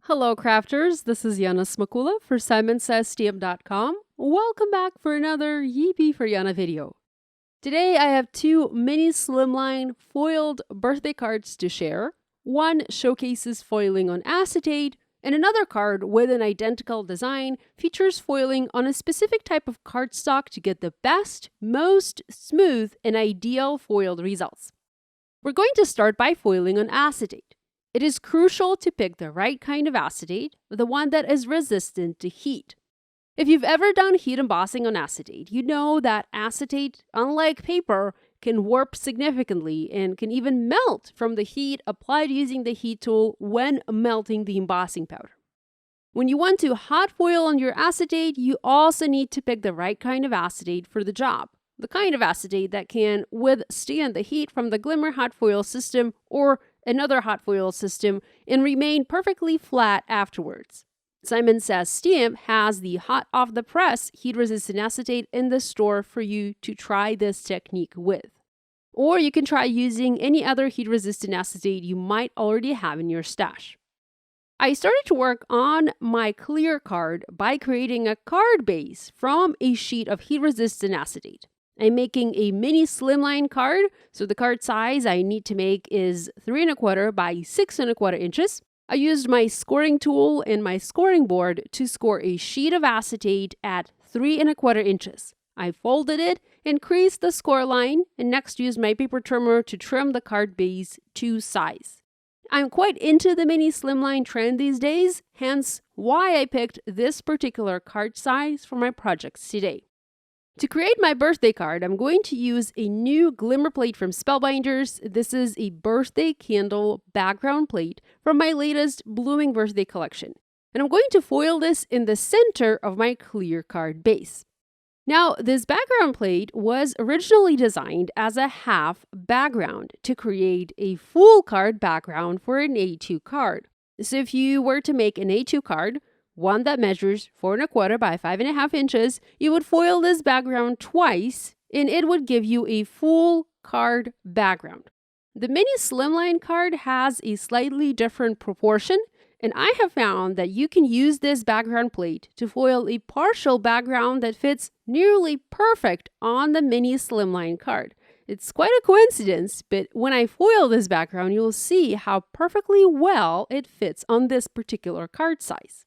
Hello crafters, this is Yana Smakula for SimonsSaysStamp.com. Welcome back for another Yippee For Yana video. Today I have two mini slimline foiled birthday cards to share. One showcases foiling on acetate, and another card with an identical design features foiling on a specific type of cardstock to get the best, most smooth, and ideal foiled results. We're going to start by foiling on acetate. It is crucial to pick the right kind of acetate, the one that is resistant to heat. If you've ever done heat embossing on acetate, you know that acetate, unlike paper, can warp significantly and can even melt from the heat applied using the heat tool when melting the embossing powder. When you want to hot foil on your acetate, you also need to pick the right kind of acetate for the job. The kind of acetate that can withstand the heat from the Glimmer hot foil system or another hot foil system and remain perfectly flat afterwards. Simon Says Stamp has the hot off the press heat resistant acetate in the store for you to try this technique with. Or you can try using any other heat resistant acetate you might already have in your stash. I started to work on my clear card by creating a card base from a sheet of heat resistant acetate. I'm making a mini slimline card, so the card size I need to make is 3 1/4 by 6 1/4 inches. I used my scoring tool and my scoring board to score a sheet of acetate at 3 1/4 inches. I folded it and creased the score line, and next used my paper trimmer to trim the card base to size. I'm quite into the mini slimline trend these days, hence why I picked this particular card size for my projects today. To create my birthday card, I'm going to use a new glimmer plate from Spellbinders. This is a birthday candle background plate from my latest Blooming Birthday collection. And I'm going to foil this in the center of my clear card base. Now, this background plate was originally designed as a half background to create a full card background for an A2 card. So if you were to make an A2 card, one that measures 4 1/4 by 5 1/2 inches, you would foil this background twice and it would give you a full card background. The mini slimline card has a slightly different proportion, and I have found that you can use this background plate to foil a partial background that fits nearly perfect on the mini slimline card. It's quite a coincidence, but when I foil this background, you'll see how perfectly well it fits on this particular card size.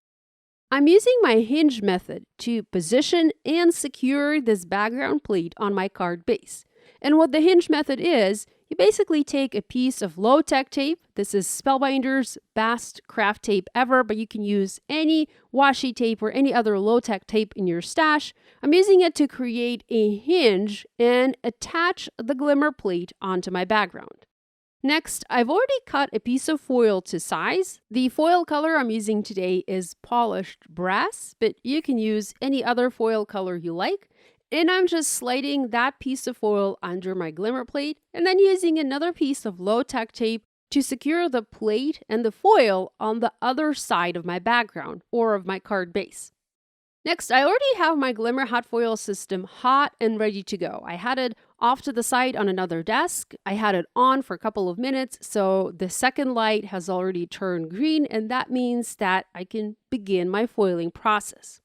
I'm using my hinge method to position and secure this background plate on my card base. And what the hinge method is, you basically take a piece of low-tech tape. This is Spellbinders' best craft tape ever, but you can use any washi tape or any other low-tech tape in your stash. I'm using it to create a hinge and attach the glimmer plate onto my background. Next, I've already cut a piece of foil to size. The foil color I'm using today is polished brass, but you can use any other foil color you like. And I'm just sliding that piece of foil under my glimmer plate and then using another piece of low-tech tape to secure the plate and the foil on the other side of my background or of my card base. Next, I already have my Glimmer hot foil system hot and ready to go. I had it off to the side on another desk. I had it on for a couple of minutes, so the second light has already turned green, and that means that I can begin my foiling process.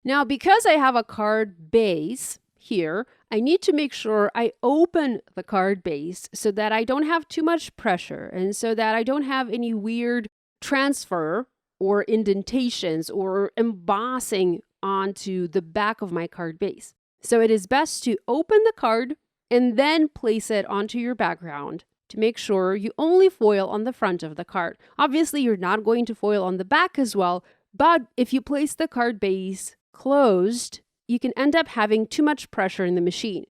Now, because I have a card base here, I need to make sure I open the card base so that I don't have too much pressure and so that I don't have any weird transfer or indentations or embossing onto the back of my card base. So it is best to open the card and then place it onto your background to make sure you only foil on the front of the card. Obviously, you're not going to foil on the back as well, but if you place the card base closed, you can end up having too much pressure in the machine.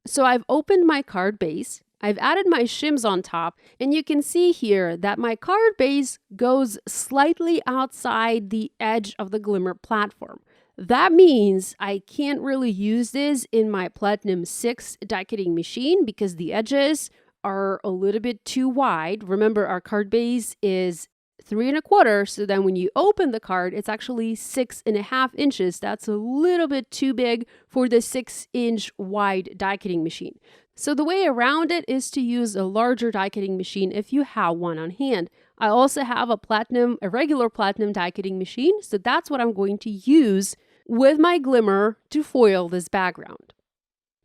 So I've opened my card base. I've added my shims on top, and you can see here that my card base goes slightly outside the edge of the Glimmer platform. That means I can't really use this in my Platinum 6 die cutting machine because the edges are a little bit too wide. Remember, our card base is 3 1/4, so then when you open the card, it's actually 6 1/2 inches. That's a little bit too big for the 6-inch wide die cutting machine. So the way around it is to use a larger die cutting machine if you have one on hand. I also have a regular platinum die cutting machine, so that's what I'm going to use with my glimmer to foil this background.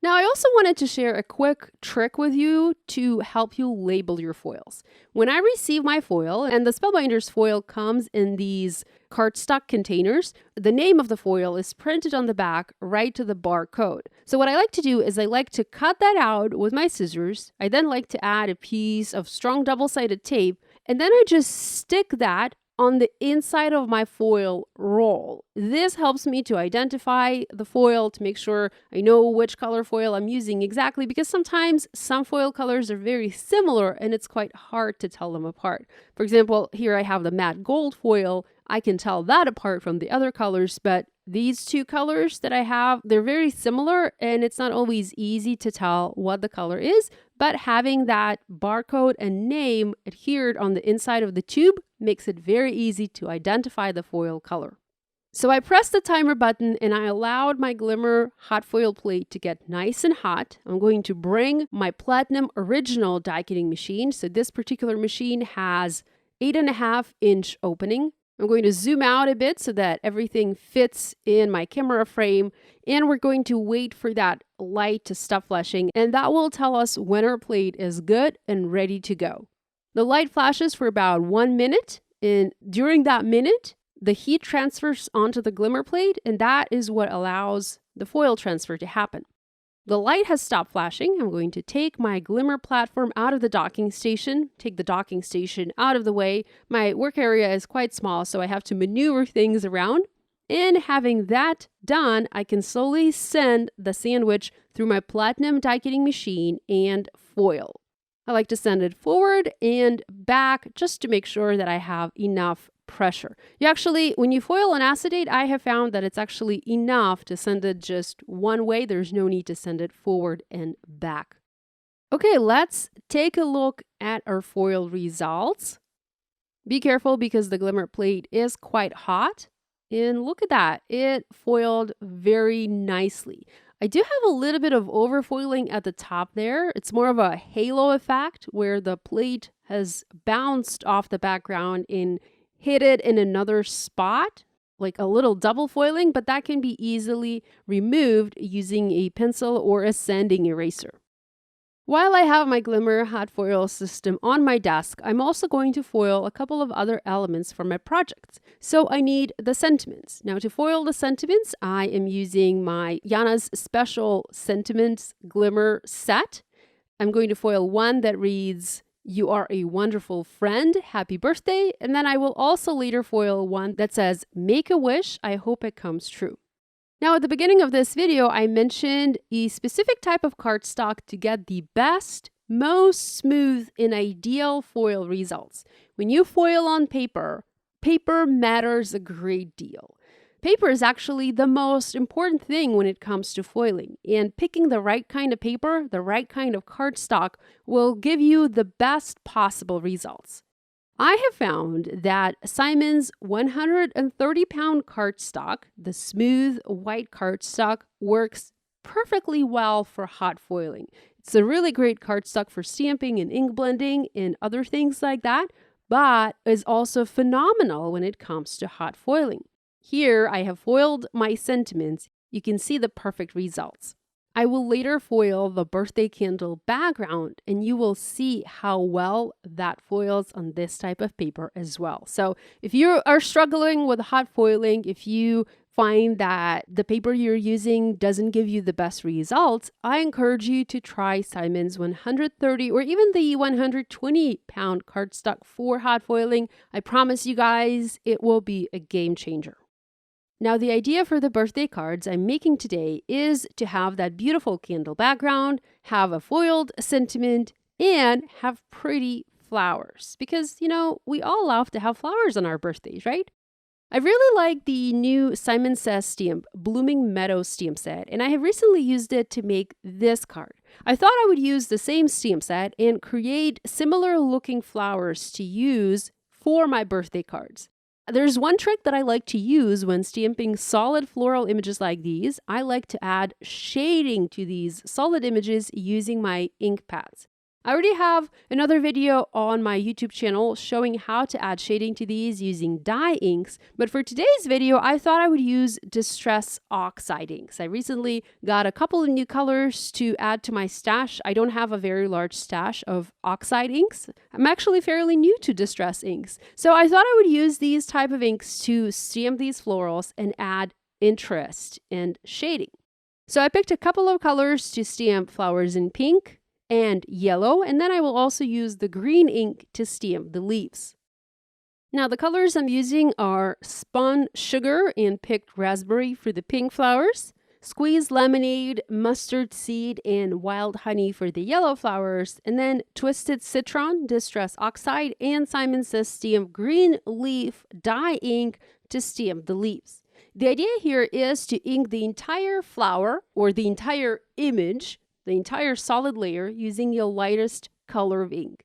Now, I also wanted to share a quick trick with you to help you label your foils. When I receive my foil, and the Spellbinders foil comes in these cardstock containers, the name of the foil is printed on the back right to the barcode. So what I like to do is I like to cut that out with my scissors. I then like to add a piece of strong double-sided tape, and then I just stick that on the inside of my foil roll. This helps me to identify the foil, to make sure I know which color foil I'm using exactly, because sometimes some foil colors are very similar and it's quite hard to tell them apart. For example, here I have the matte gold foil. I can tell that apart from the other colors, but these two colors that I have, they're very similar and it's not always easy to tell what the color is, but having that barcode and name adhered on the inside of the tube makes it very easy to identify the foil color. So I pressed the timer button and I allowed my Glimmer hot foil plate to get nice and hot. I'm going to bring my Platinum Original die cutting machine. So this particular machine has 8.5-inch opening. I'm going to zoom out a bit so that everything fits in my camera frame, and we're going to wait for that light to stop flashing, and that will tell us when our plate is good and ready to go. The light flashes for about 1 minute, and during that minute, the heat transfers onto the Glimmer plate, and that is what allows the foil transfer to happen. The light has stopped flashing. I'm going to take my Glimmer platform out of the docking station, take the docking station out of the way. My work area is quite small, so I have to maneuver things around. And having that done, I can slowly send the sandwich through my Platinum die cutting machine and foil. I like to send it forward and back just to make sure that I have enough pressure. When you foil on acetate, I have found that it's actually enough to send it just one way. There's no need to send it forward and back. Okay, let's take a look at our foil results. Be careful because the Glimmer plate is quite hot. And look at that, it foiled very nicely. I do have a little bit of overfoiling at the top there. It's more of a halo effect where the plate has bounced off the background and hit it in another spot, like a little double foiling, but that can be easily removed using a pencil or a sanding eraser. While I have my Glimmer hot foil system on my desk, I'm also going to foil a couple of other elements for my projects. So I need the sentiments. Now to foil the sentiments, I am using my Yana's Special Sentiments Glimmer set. I'm going to foil one that reads, "You are a wonderful friend, happy birthday." And then I will also later foil one that says, "Make a wish, I hope it comes true." Now, at the beginning of this video, I mentioned a specific type of cardstock to get the best, most smooth, and ideal foil results. When you foil on paper, paper matters a great deal. Paper is actually the most important thing when it comes to foiling, and picking the right kind of paper, the right kind of cardstock, will give you the best possible results. I have found that Simon's 130-pound cardstock, the smooth white cardstock, works perfectly well for hot foiling. It's a really great cardstock for stamping and ink blending and other things like that, but is also phenomenal when it comes to hot foiling. Here, I have foiled my sentiments. You can see the perfect results. I will later foil the birthday candle background, and you will see how well that foils on this type of paper as well. So if you are struggling with hot foiling, if you find that the paper you're using doesn't give you the best results, I encourage you to try Simon's 130 or even the 120-pound cardstock for hot foiling. I promise you guys, it will be a game changer. Now, the idea for the birthday cards I'm making today is to have that beautiful candle background, have a foiled sentiment, and have pretty flowers. Because, we all love to have flowers on our birthdays, right? I really like the new Simon Says stamp, Blooming Meadow stamp set, and I have recently used it to make this card. I thought I would use the same stamp set and create similar looking flowers to use for my birthday cards. There's one trick that I like to use when stamping solid floral images like these. I like to add shading to these solid images using my ink pads. I already have another video on my YouTube channel showing how to add shading to these using dye inks, but for today's video, I thought I would use Distress Oxide inks. I recently got a couple of new colors to add to my stash. I don't have a very large stash of oxide inks. I'm actually fairly new to Distress inks, so I thought I would use these type of inks to stamp these florals and add interest and shading. So I picked a couple of colors to stamp flowers in pink and yellow, and then I will also use the green ink to stamp the leaves. Now the colors I'm using are Spun Sugar and Picked Raspberry for the pink flowers, Squeezed Lemonade, Mustard Seed, and Wild Honey for the yellow flowers, and then Twisted Citron, Distress Oxide, and Simon Says Stamp Green Leaf dye ink to stamp the leaves. The idea here is to ink the entire flower or the entire image, the entire solid layer, using your lightest color of ink.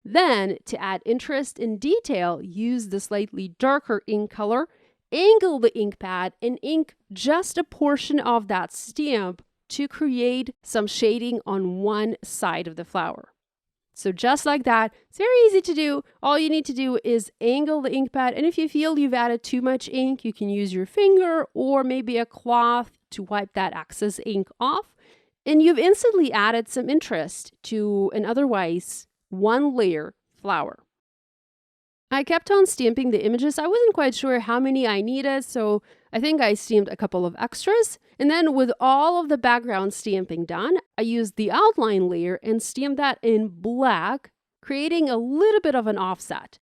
Then, to add interest and detail, use the slightly darker ink color, angle the ink pad, and ink just a portion of that stamp to create some shading on one side of the flower. So just like that, it's very easy to do. All you need to do is angle the ink pad, and if you feel you've added too much ink, you can use your finger or maybe a cloth to wipe that excess ink off. And you've instantly added some interest to an otherwise one layer flower. I kept on stamping the images. I wasn't quite sure how many I needed, so I think I stamped a couple of extras. And then with all of the background stamping done, I used the outline layer and stamped that in black, creating a little bit of an offset.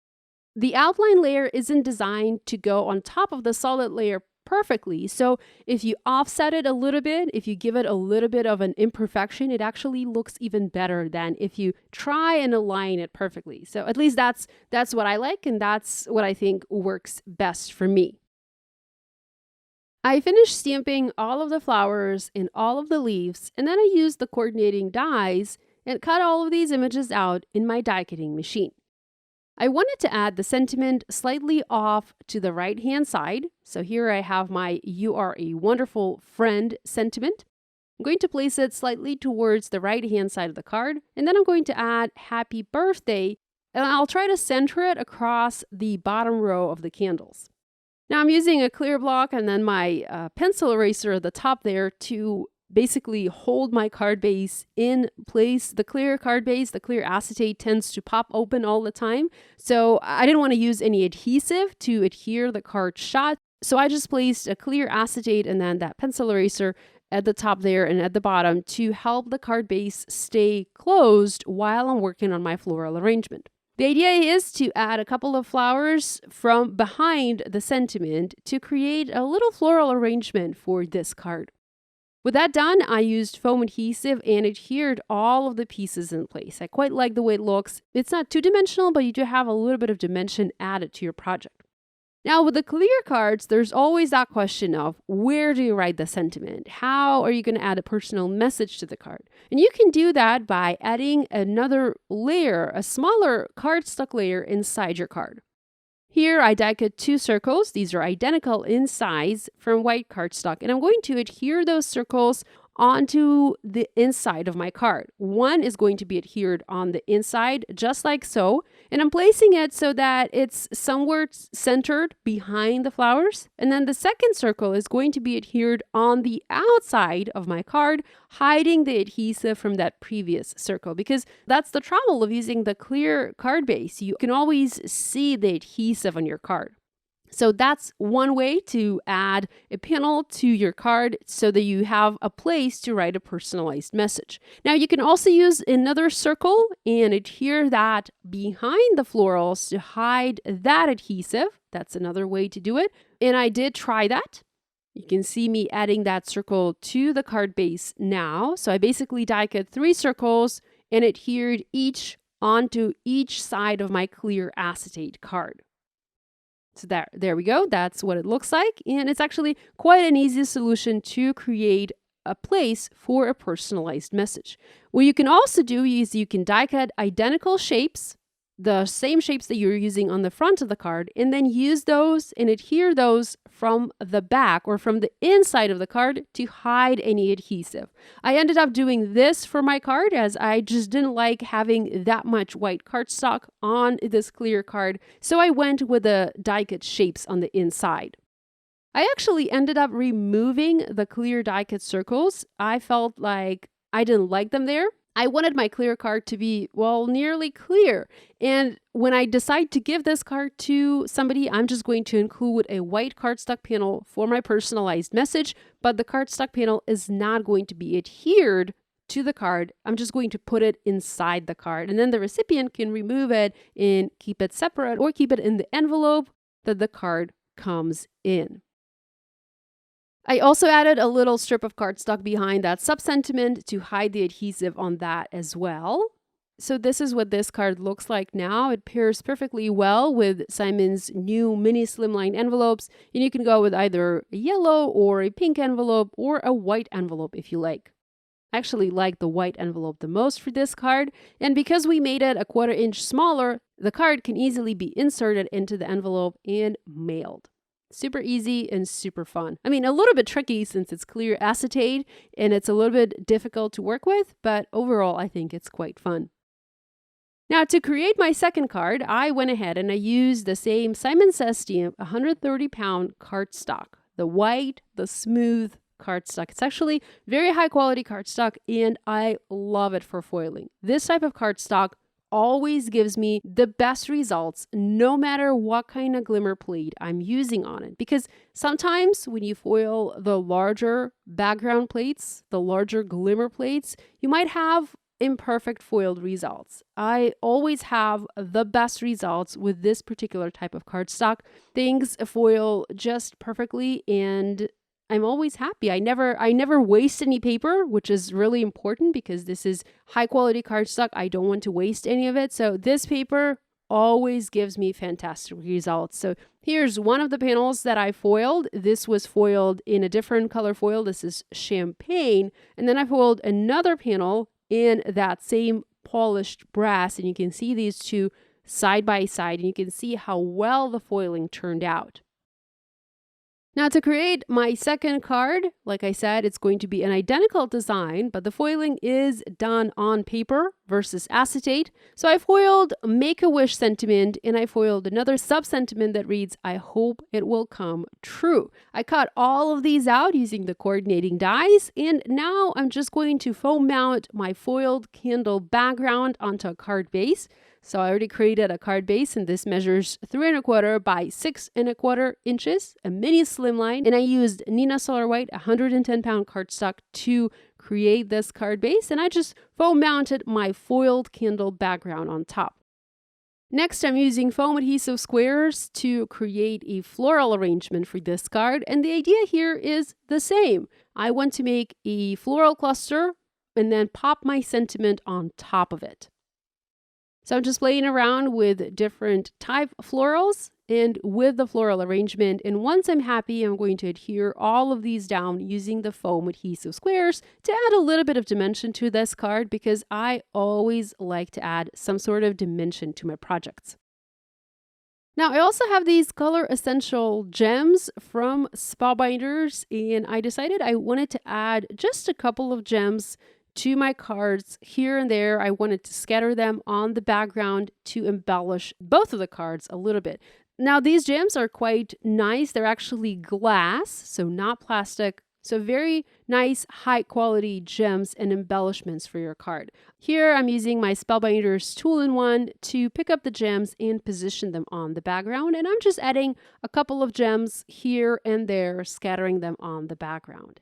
The outline layer isn't designed to go on top of the solid layer perfectly. So if you offset it a little bit, if you give it a little bit of an imperfection, it actually looks even better than if you try and align it perfectly. So at least that's what I like, and that's what I think works best for me. I finished stamping all of the flowers and all of the leaves, and then I used the coordinating dies and cut all of these images out in my die cutting machine. I wanted to add the sentiment slightly off to the right-hand side. So here I have my "You are a wonderful friend" sentiment. I'm going to place it slightly towards the right-hand side of the card, and then I'm going to add "Happy Birthday," and I'll try to center it across the bottom row of the candles. Now I'm using a clear block and then my pencil eraser at the top there to basically hold my card base in place. The clear card base, the clear acetate, tends to pop open all the time. So I didn't want to use any adhesive to adhere the card shut. So I just placed a clear acetate and then that pencil eraser at the top there and at the bottom to help the card base stay closed while I'm working on my floral arrangement. The idea is to add a couple of flowers from behind the sentiment to create a little floral arrangement for this card. With that done, I used foam adhesive and adhered all of the pieces in place. I quite like the way it looks. It's not two-dimensional, but you do have a little bit of dimension added to your project. Now, with the clear cards, there's always that question of where do you write the sentiment? How are you going to add a personal message to the card? And you can do that by adding another layer, a smaller cardstock layer inside your card. Here I die cut 2 circles. These are identical in size from white cardstock, and I'm going to adhere those circles onto the inside of my card. One is going to be adhered on the inside, just like so, and I'm placing it so that it's somewhere centered behind the flowers. And then the second circle is going to be adhered on the outside of my card, hiding the adhesive from that previous circle, because that's the trouble of using the clear card base. You can always see the adhesive on your card. So that's one way to add a panel to your card so that you have a place to write a personalized message. Now you can also use another circle and adhere that behind the florals to hide that adhesive. That's another way to do it. And I did try that. You can see me adding that circle to the card base now. So I basically die cut 3 circles and adhered each onto each side of my clear acetate card. So there we go. That's what it looks like. And it's actually quite an easy solution to create a place for a personalized message. What you can also do is you can die cut identical shapes the same shapes that you're using on the front of the card and then use those and adhere those from the back or from the inside of the card to hide any adhesive. I ended up doing this for my card as I just didn't like having that much white cardstock on this clear card, so I went with the die-cut shapes on the inside. I actually ended up removing the clear die-cut circles. I felt like I didn't like them there. I wanted my clear card to be, well, nearly clear. And when I decide to give this card to somebody, I'm just going to include a white cardstock panel for my personalized message, but the cardstock panel is not going to be adhered to the card. I'm just going to put it inside the card. And then the recipient can remove it and keep it separate or keep it in the envelope that the card comes in. I also added a little strip of cardstock behind that sub-sentiment to hide the adhesive on that as well. So this is what this card looks like now. It pairs perfectly well with Simon's new mini slimline envelopes, and you can go with either a yellow or a pink envelope or a white envelope if you like. I actually like the white envelope the most for this card, and because we made it a 1/4 inch smaller, the card can easily be inserted into the envelope and mailed. Super easy and super fun. I mean, a little bit tricky since it's clear acetate and it's a little bit difficult to work with, but overall I think it's quite fun. Now to create my second card, I went ahead and I used the same Simon Says Stamp 130-pound cardstock. The white, the smooth cardstock. It's actually very high quality cardstock and I love it for foiling. This type of cardstock always gives me the best results no matter what kind of glimmer plate I'm using on it. Because sometimes when you foil the larger background plates, the larger glimmer plates, you might have imperfect foiled results. I always have the best results with this particular type of cardstock. Things foil just perfectly and I'm always happy. I never waste any paper, which is really important because this is high quality cardstock. I don't want to waste any of it. So this paper always gives me fantastic results. So here's one of the panels that I foiled. This was foiled in a different color foil. This is champagne. And then I foiled another panel in that same polished brass. And you can see these two side by side and you can see how well the foiling turned out. Now to create my second card, like I said, it's going to be an identical design, but the foiling is done on paper versus acetate. So I foiled Make-A-Wish sentiment and I foiled another sub-sentiment that reads, I hope it will come true. I cut all of these out using the coordinating dies and now I'm just going to foam mount my foiled candle background onto a card base. So I already created a card base and this measures 3 1/4 by 6 1/4 inches, a mini slimline, and I used Neenah Solar White 110-pound cardstock to create this card base and I just foam mounted my foiled candle background on top. Next, I'm using foam adhesive squares to create a floral arrangement for this card and the idea here is the same. I want to make a floral cluster and then pop my sentiment on top of it. So I'm just playing around with different type florals and with the floral arrangement. And once I'm happy, I'm going to adhere all of these down using the foam adhesive squares to add a little bit of dimension to this card because I always like to add some sort of dimension to my projects. Now, I also have these color essential gems from Spellbinders and I decided I wanted to add just a couple of gems to my cards here and there. I wanted to scatter them on the background to embellish both of the cards a little bit. Now these gems are quite nice. They're actually glass, so not plastic. So very nice high quality gems and embellishments for your card. Here I'm using my Spellbinders tool-in-one to pick up the gems and position them on the background. And I'm just adding a couple of gems here and there, scattering them on the background.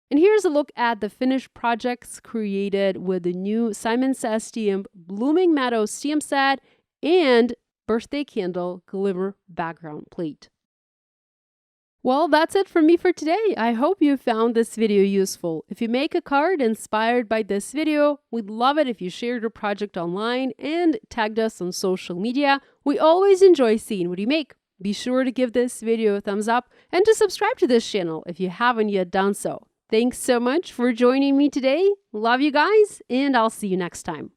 And here's a look at the finished projects created with the new Simon Says Stamp Blooming Meadows stamp set and birthday candle glimmer background plate. Well, that's it from me for today. I hope you found this video useful. If you make a card inspired by this video, we'd love it if you shared your project online and tagged us on social media. We always enjoy seeing what you make. Be sure to give this video a thumbs up and to subscribe to this channel if you haven't yet done so. Thanks so much for joining me today. Love you guys, and I'll see you next time.